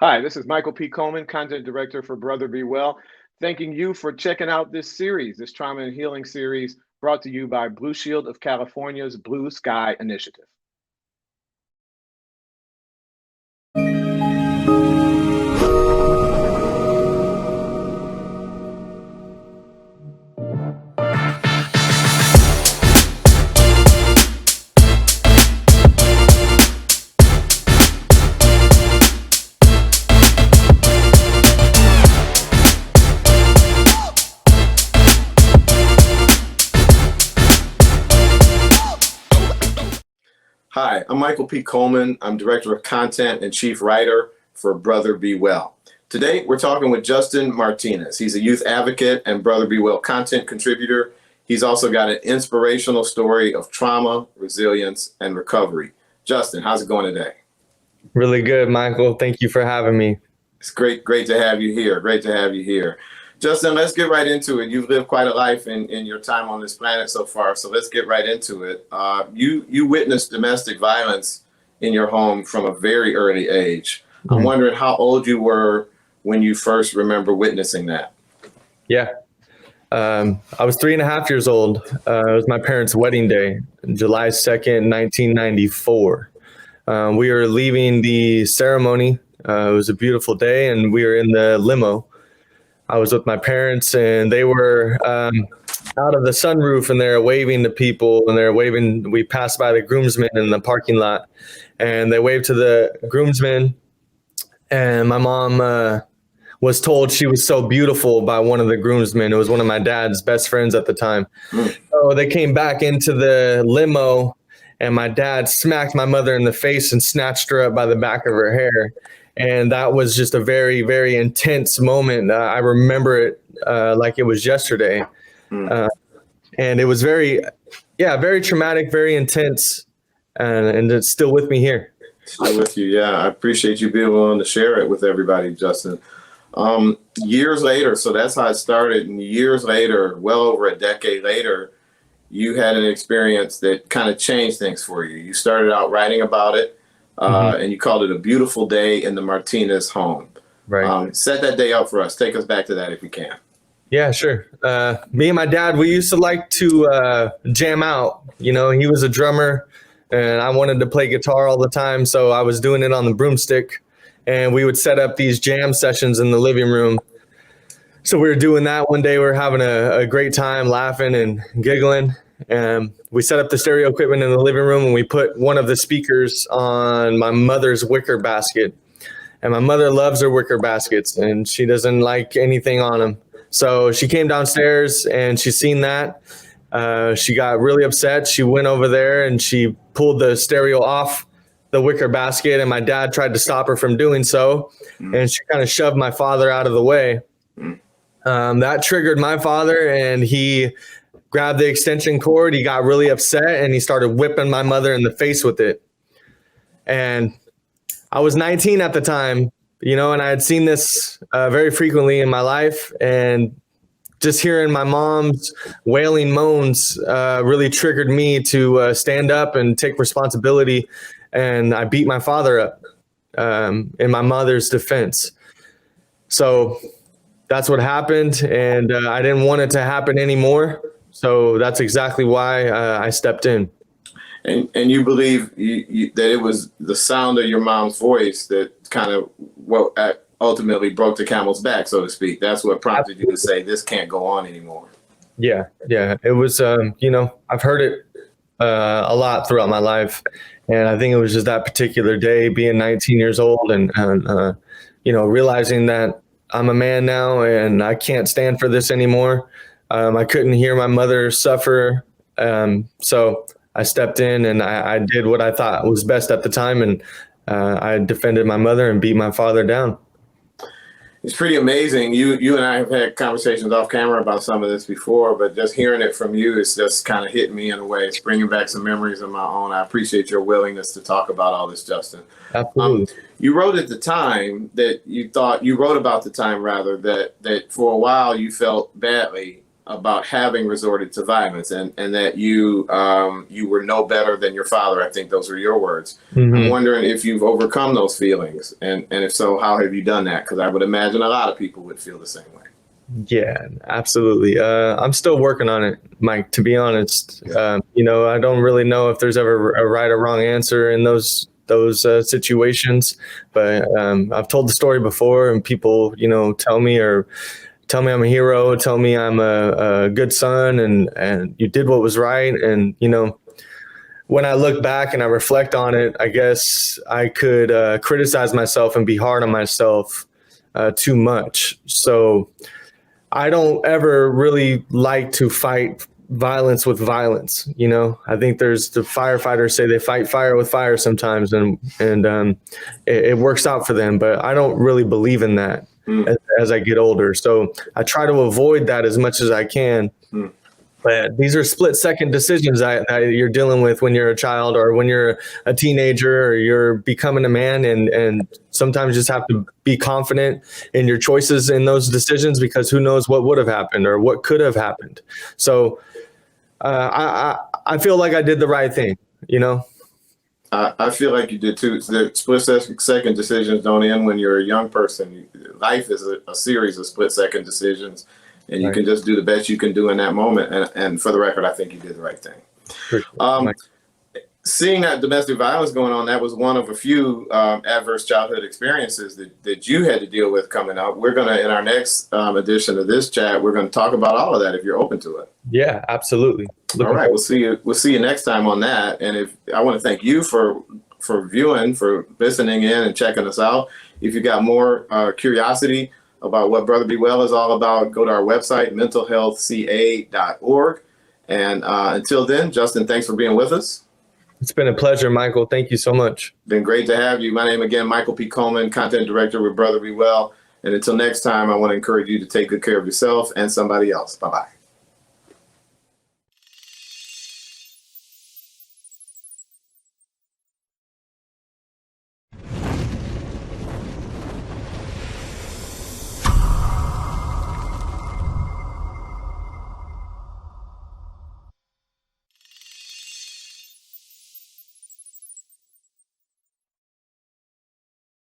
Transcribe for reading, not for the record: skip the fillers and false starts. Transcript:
Hi, this is Michael P. Coleman, Content Director for Brother Be Well. Thanking you for checking out this series, this trauma and healing series brought to you by Blue Shield of California's Blue Sky Initiative. Hi, I'm Michael P. Coleman. I'm Director of Content and Chief Writer for Brother Be Well. Today, we're talking with Justin Martinez. He's a youth advocate and Brother Be Well content contributor. He's also got an inspirational story of trauma, resilience, and recovery. Justin, how's it going today? Really good, Michael. Thank you for having me. It's great to have you here. Great to have you here. Justin, let's get right into it. You've lived quite a life in your time on this planet so far, so let's get right into it. You witnessed domestic violence in your home from a very early age. Mm-hmm. I'm wondering how old you were when you first remember witnessing that. Yeah. I was 3.5 years old. It was my parents' wedding day, July 2nd, 1994. We were leaving the ceremony. It was a beautiful day, and we were in the limo. I was with my parents, and they were out of the sunroof, and they're waving to people, and they're waving. We passed by the groomsmen in the parking lot, and they waved to the groomsmen. And my mom was told she was so beautiful by one of the groomsmen. It was one of my dad's best friends at the time. So they came back into the limo, and my dad smacked my mother in the face and snatched her up by the back of her hair. And that was just a very, very intense moment. I remember it like it was yesterday. And it was very traumatic, very intense. And it's still with me here. Still with you. Yeah, I appreciate you being willing to share it with everybody, Justin. Years later, so that's how it started. And years later, well over a decade later, you had an experience that kind of changed things for you. You started out writing about it. And you called it A Beautiful Day in the Martinez Home. Right. Set that day up for us. Take us back to that if you can. Yeah, sure. Me and my dad, we used to like to jam out. You know, he was a drummer, and I wanted to play guitar all the time, so I was doing it on the broomstick. And we would set up these jam sessions in the living room. So we were doing that one day. We were having a great time, laughing and giggling. And we set up the stereo equipment in the living room, and we put one of the speakers on my mother's wicker basket. And my mother loves her wicker baskets, and she doesn't like anything on them. So she came downstairs, and she seen that. She got really upset. She went over there, and she pulled the stereo off the wicker basket, and my dad tried to stop her from doing so. And she kind of shoved my father out of the way. That triggered my father, and he grabbed the extension cord. He got really upset, and he started whipping my mother in the face with it. And I was 19 at the time, you know, and I had seen this very frequently in my life. And just hearing my mom's wailing moans really triggered me to stand up and take responsibility. And I beat my father up in my mother's defense. So that's what happened. And I didn't want it to happen anymore. So that's exactly why I stepped in. And you believe that it was the sound of your mom's voice that kind of ultimately broke the camel's back, so to speak. That's what prompted you to say, this can't go on anymore. Yeah. It was, you know, I've heard it a lot throughout my life. And I think it was just that particular day, being 19 years old and you know, realizing that I'm a man now and I can't stand for this anymore. I couldn't hear my mother suffer. So I stepped in and I did what I thought was best at the time. And I defended my mother and beat my father down. It's pretty amazing. You and I have had conversations off camera about some of this before, but just hearing it from you, it's just kind of hitting me in a way. It's bringing back some memories of my own. I appreciate your willingness to talk about all this, Justin. Absolutely. You wrote at the time that you wrote about the time rather that for a while you felt badly about having resorted to violence, and that you were no better than your father. I think those were your words. I'm wondering if you've overcome those feelings, and if so, how have you done that? Because I would imagine a lot of people would feel the same way. Yeah, absolutely. I'm still working on it, Mike, to be honest. You know, I don't really know if there's ever a right or wrong answer in those situations, but I've told the story before, and people, you know, tell me I'm a hero, tell me I'm a good son, and you did what was right. And, you know, when I look back and I reflect on it, I guess I could criticize myself and be hard on myself too much. So I don't ever really like to fight violence with violence. You know, I think there's the firefighters say they fight fire with fire sometimes, and it works out for them. But I don't really believe in that as I get older. So I try to avoid that as much as I can. But these are split-second decisions that you're dealing with when you're a child, or when you're a teenager, or you're becoming a man, and sometimes you just have to be confident in your choices in those decisions, because who knows what would have happened or what could have happened. So I feel like I did the right thing, you know? I feel like you did too. The split-second decisions don't end when you're a young person. Life is a series of split-second decisions. And you can just do the best you can do in that moment. And for the record, I think you did the right thing. Seeing that domestic violence going on, that was one of a few adverse childhood experiences that you had to deal with coming up. We're going to, in our next edition of this chat, we're going to talk about all of that if you're open to it. Yeah, absolutely. All right. We'll see you next time on that. And if I want to thank you for viewing, for listening in and checking us out. If you got more curiosity about what Brother Be Well is all about, go to our website, mentalhealthca.org. And until then, Justin, thanks for being with us. It's been a pleasure, Michael. Thank you so much. Been great to have you. My name again, Michael P. Coleman, Content Director with Brother Be Well. And until next time, I want to encourage you to take good care of yourself and somebody else. Bye-bye.